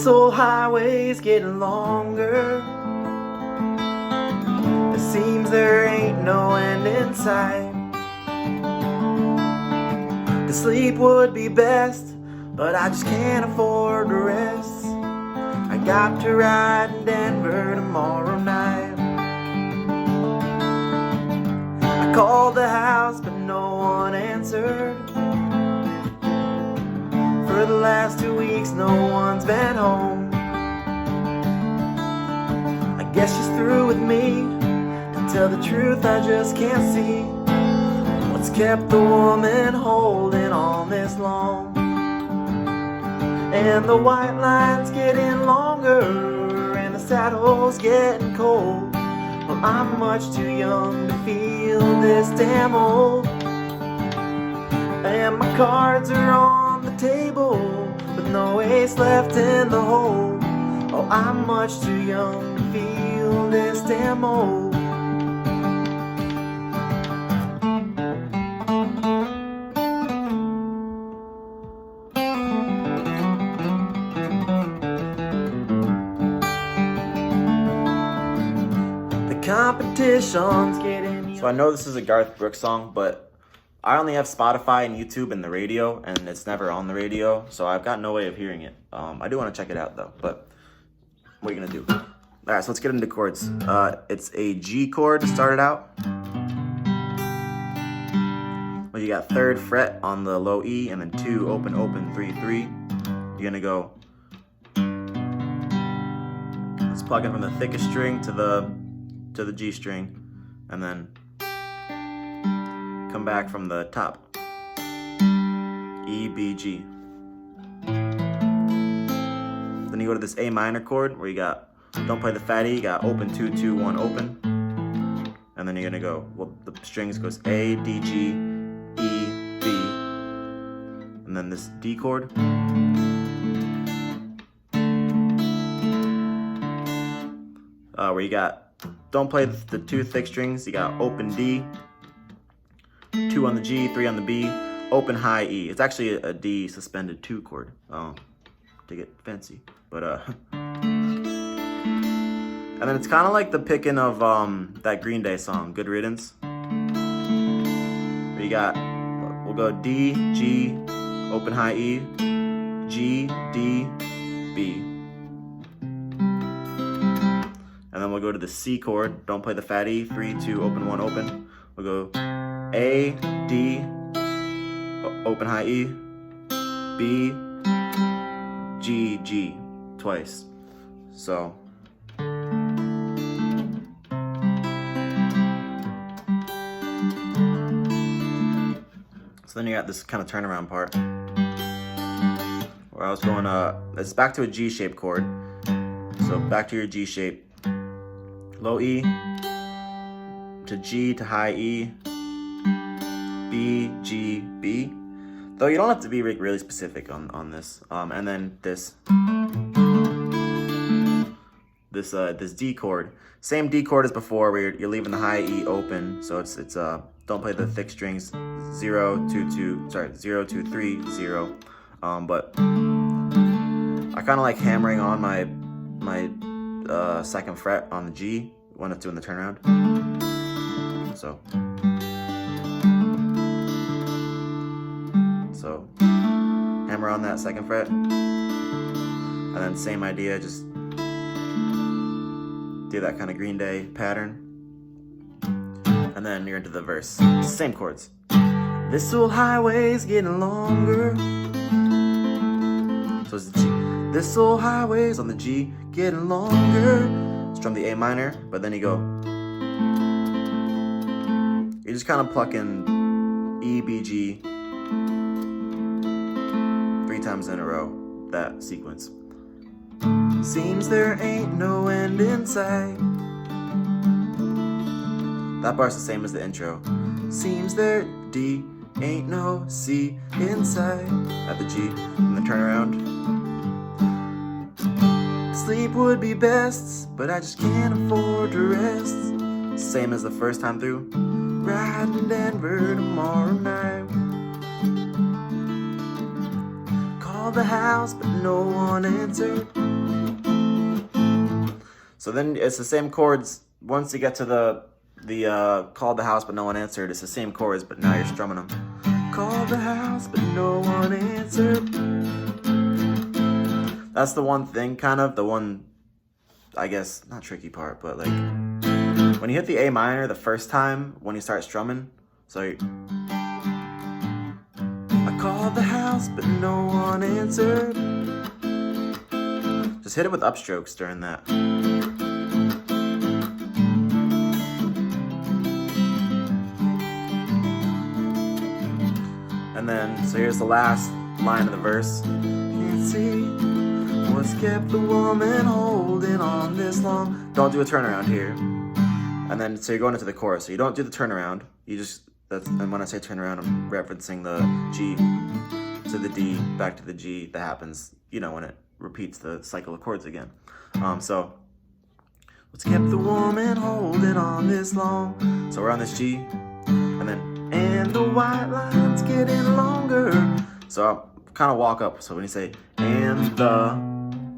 This old highway's getting longer. It seems there ain't no end in sight. To sleep would be best, but I just can't afford to rest. I got to ride in Denver tomorrow night. I called the house, but no one answered. For the last 2 weeks, no one's been home. I guess she's through with me. To tell the truth, I just can't see what's kept the woman holding on this long. And the white line's getting longer, and the saddle's getting cold. Well, I'm much too young to feel this damn old. And my cards are on the table, with no ace left in the hole. Oh, I'm much too young to feel this damn old. Competition's getting. So I know this is a Garth Brooks song, but I only have Spotify and YouTube and the radio, and it's never on the radio, so I've got no way of hearing it. I do want to check it out though, but what are you gonna do? All right, so let's get into chords. It's a G chord to start it out. Well, you got 3rd fret on the low E, and then 2 open, 3, 3. You're gonna go. Let's plug in from the thickest string to the G string, and then come back from the top. E, B, G. Then you go to this A minor chord where you got, don't play the fat E, you got open 2, 2, 1, open. And then you're gonna go, well, the strings goes A, D, G, E, B. And then this D chord. Where you got, don't play the 2 thick strings, you got open D, 2 on the G, 3 on the B, open high E. It's actually a D suspended 2 chord, to get fancy. But and then it's kind of like the picking of that Green Day song, Good Riddance. Where you got, we'll go D, G, open high E, G, D, B. And then we'll go to the C chord. Don't play the fat E. 3, 2, open 1, open. We'll go A, D, open high E, B, G, G, twice. So. So then you got this kind of turnaround part. Where I was going, it's back to a G-shaped chord. So back to your G shape. Low E to G to high E, B, G, B. Though you don't have to be really specific on this. And then this D chord, same D chord as before, where you're leaving the high E open. So it's don't play the thick strings 0, 2, 2, 3, 0. But I kind of like hammering on my 2nd fret on the G when it's doing the turnaround. So hammer on that 2nd fret, and then same idea, just do that kind of Green Day pattern, and then you're into the verse. Same chords. This old highway's getting longer. So it's G. This old highway's on the G, getting longer. Strum the A minor, but then you go. You're just kind of plucking E, B, G 3 times in a row, that sequence. Seems there ain't no end in sight. That part's the same as the intro. Seems there D ain't no C inside. At the G, and the turnaround. Sleep would be best, but I just can't afford to rest. Same as the first time through. Riding to Denver tomorrow night. Called the house, but no one answered. So then it's the same chords. Once you get to the called the house but no one answered, it's the same chords, but now you're strumming them. Called the house but no one answered. That's the one thing, kind of, the one, I guess, not tricky part, but like, when you hit the A minor the first time, when you start strumming, so I called the house but no one answered. Just hit it with upstrokes during that. And then, so here's the last line of the verse. Can't see what's kept the woman holding on this long. Don't do a turnaround here. And then, so you're going into the chorus. So you don't do the turnaround. You just, and when I say turnaround, I'm referencing the G to the D, back to the G. That happens, when it repeats the cycle of chords again. So, what's kept the woman holding on this long? So we're on this G, and then, and the white line's getting longer. So I'll kind of walk up. So when you say, and the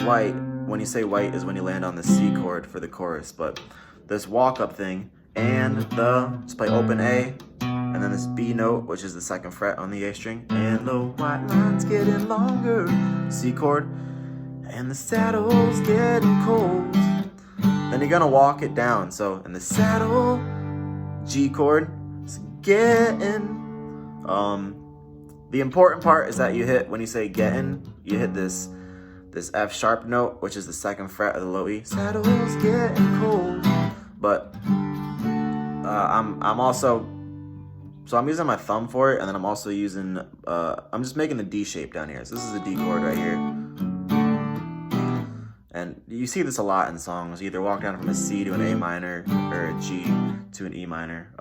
white, when you say white is when you land on the C chord for the chorus. But this walk up thing, and the, just play open A, and then this B note, which is the second fret on the A string, and the white line's getting longer, C chord, and the saddle's getting cold. Then you're gonna walk it down. So in the saddle, G chord, it's getting. The important part is that you hit, when you say getting, you hit this F sharp note, which is the second fret of the low E. Saddle's getting cold. But I'm also, so I'm using my thumb for it, and then I'm also using, I'm just making the D shape down here. So this is a D chord right here. And you see this a lot in songs. You either walk down from a C to an A minor, or a G to an E minor.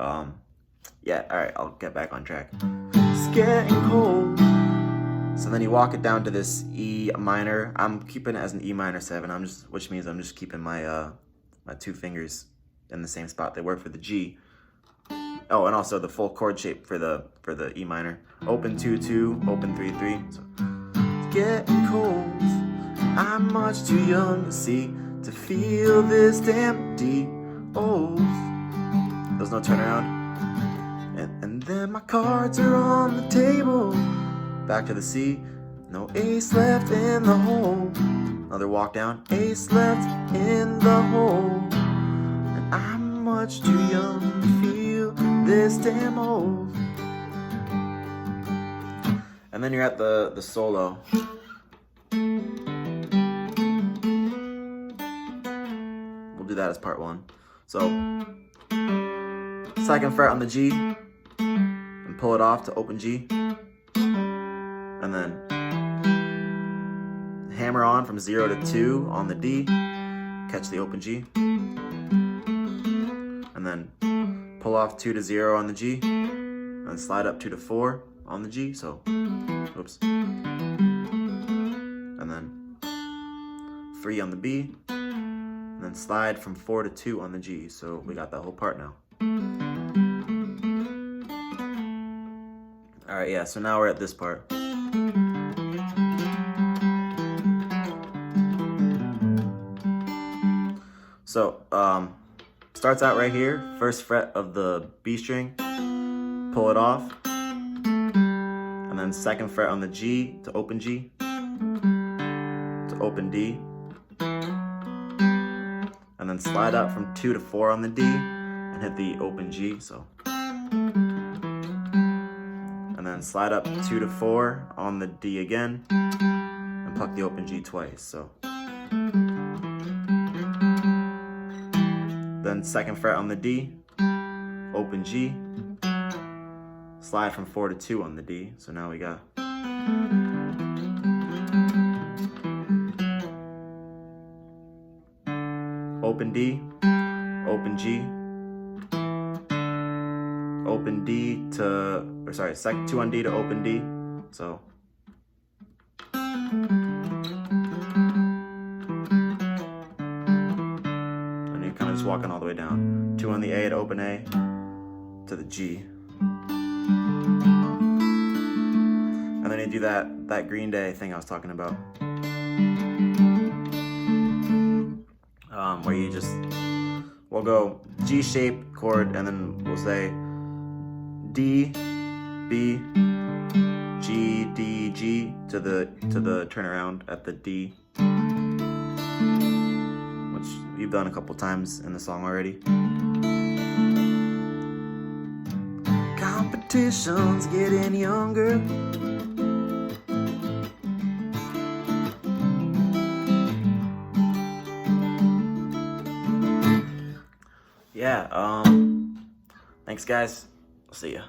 Yeah, alright, I'll get back on track. It's getting cold. So then you walk it down to this E minor. I'm keeping it as an E minor 7, which means I'm just keeping my my 2 fingers in the same spot they were for the G. Oh, and also the full chord shape for the E minor. Open 2-2, open 3-3. So it's getting cold. I'm much too young to see, to feel this damn D. Oh, there's no turnaround. And then my cards are on the table. Back to the C. No ace left in the hole. Another walk down. Ace left in the hole. And I'm much too young to feel this damn old. And then you're at the solo. We'll do that as part 1. So, second fret on the G, and pull it off to open G, and then hammer on from 0 to 2 on the D, catch the open G, and then pull off 2 to 0 on the G, and slide up 2 to 4 on the G, so, oops, and then 3 on the B, and then slide from 4 to 2 on the G, so we got that whole part now. Alright, yeah, so now we're at this part. So, starts out right here, first fret of the B string, pull it off, and then second fret on the G to open G, to open D, and then slide up from 2 to 4 on the D, and hit the open G, so. And then slide up 2 to 4 on the D again, and pluck the open G twice, so. Then second fret on the D, open G, slide from 4 to 2 on the D, so now we got. Open D, open G, open D to, or sorry, 2 on D to open D, so. And you're kind of just walking all the way down. 2 on the A to open A to the G. And then you do that Green Day thing I was talking about. where you just, we'll go G shape chord, and then we'll say D, B, G, D, G to the turnaround at the D, which you've done a couple times in the song already. Competition's getting younger. Yeah, thanks guys. I'll see ya.